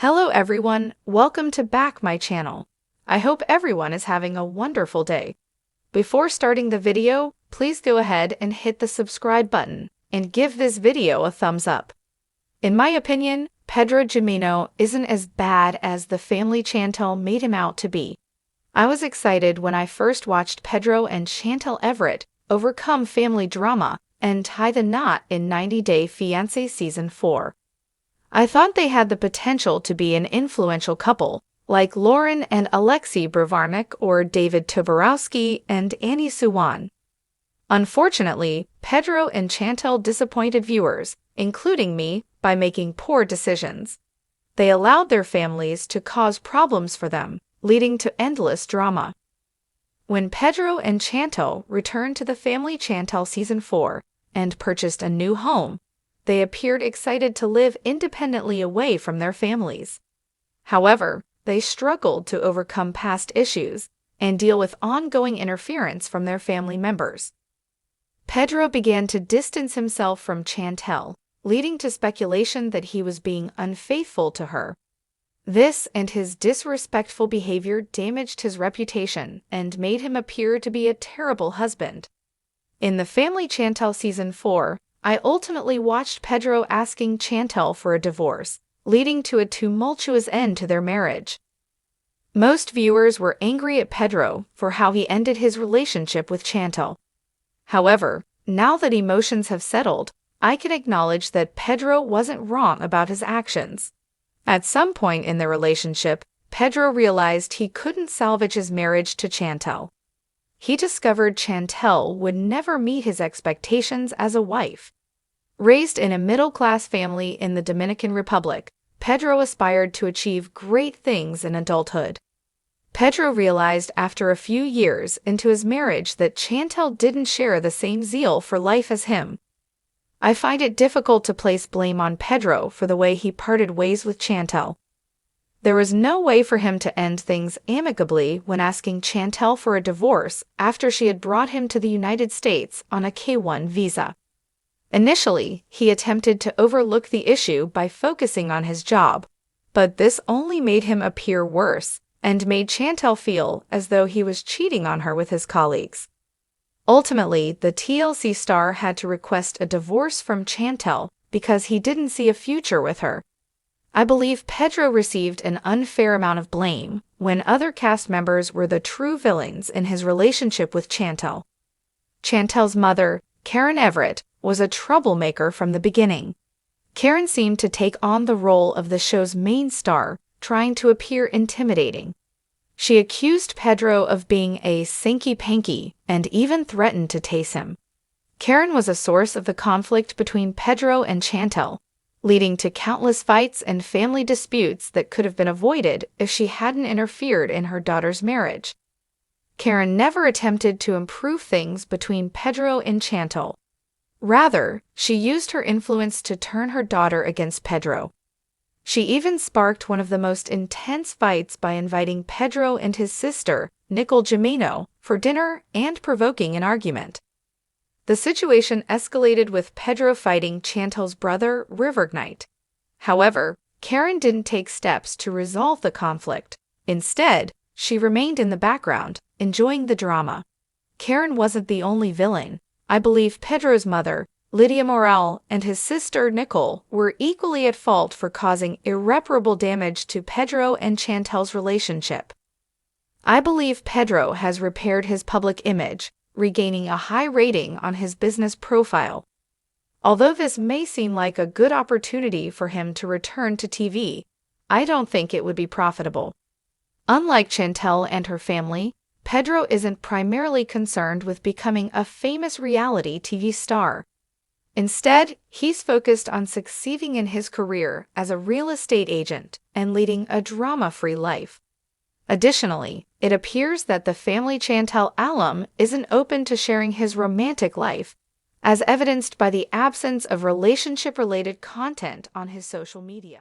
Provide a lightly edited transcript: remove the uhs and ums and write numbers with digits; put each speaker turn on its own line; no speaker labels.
Hello everyone, welcome to back my channel. I hope everyone is having a wonderful day. Before starting the video, please go ahead and hit the subscribe button and give this video a thumbs up. In my opinion, Pedro Jimeno isn't as bad as the family Chantel made him out to be. I was excited when I first watched Pedro and Chantel Everett overcome family drama and tie the knot in 90 Day Fiancé Season 4. I thought they had the potential to be an influential couple, like Lauren and Alexei Bravarnik or David Toborowski and Annie Suwan. Unfortunately, Pedro and Chantel disappointed viewers, including me, by making poor decisions. They allowed their families to cause problems for them, leading to endless drama. When Pedro and Chantel returned to the family Chantel Season 4 and purchased a new home, they appeared excited to live independently away from their families. However, they struggled to overcome past issues and deal with ongoing interference from their family members. Pedro began to distance himself from Chantel, leading to speculation that he was being unfaithful to her. This and his disrespectful behavior damaged his reputation and made him appear to be a terrible husband. In the family Chantel Season 4, I ultimately watched Pedro asking Chantel for a divorce, leading to a tumultuous end to their marriage. Most viewers were angry at Pedro for how he ended his relationship with Chantel. However, now that emotions have settled, I can acknowledge that Pedro wasn't wrong about his actions. At some point in their relationship, Pedro realized he couldn't salvage his marriage to Chantel. He discovered Chantel would never meet his expectations as a wife. Raised in a middle-class family in the Dominican Republic, Pedro aspired to achieve great things in adulthood. Pedro realized after a few years into his marriage that Chantel didn't share the same zeal for life as him. I find it difficult to place blame on Pedro for the way he parted ways with Chantel. There was no way for him to end things amicably when asking Chantel for a divorce after she had brought him to the United States on a K-1 visa. Initially, he attempted to overlook the issue by focusing on his job, but this only made him appear worse and made Chantel feel as though he was cheating on her with his colleagues. Ultimately, the TLC star had to request a divorce from Chantel because he didn't see a future with her. I believe Pedro received an unfair amount of blame when other cast members were the true villains in his relationship with Chantel. Chantel's mother, Karen Everett, was a troublemaker from the beginning. Karen seemed to take on the role of the show's main star, trying to appear intimidating. She accused Pedro of being a sinky-panky and even threatened to tase him. Karen was a source of the conflict between Pedro and Chantel, leading to countless fights and family disputes that could have been avoided if she hadn't interfered in her daughter's marriage. Karen never attempted to improve things between Pedro and Chantel. Rather, she used her influence to turn her daughter against Pedro. She even sparked one of the most intense fights by inviting Pedro and his sister, Jimeno, for dinner and provoking an argument. The situation escalated with Pedro fighting Chantel's brother, River Knight. However, Karen didn't take steps to resolve the conflict. Instead, she remained in the background, enjoying the drama. Karen wasn't the only villain. I believe Pedro's mother, Lydia Morel, and his sister, Nicole, were equally at fault for causing irreparable damage to Pedro and Chantel's relationship. I believe Pedro has repaired his public image, regaining a high rating on his business profile. Although this may seem like a good opportunity for him to return to TV, I don't think it would be profitable. Unlike Chantel and her family, Pedro isn't primarily concerned with becoming a famous reality TV star. Instead, he's focused on succeeding in his career as a real estate agent and leading a drama-free life. Additionally, it appears that the family Chantel alum isn't open to sharing his romantic life, as evidenced by the absence of relationship-related content on his social media.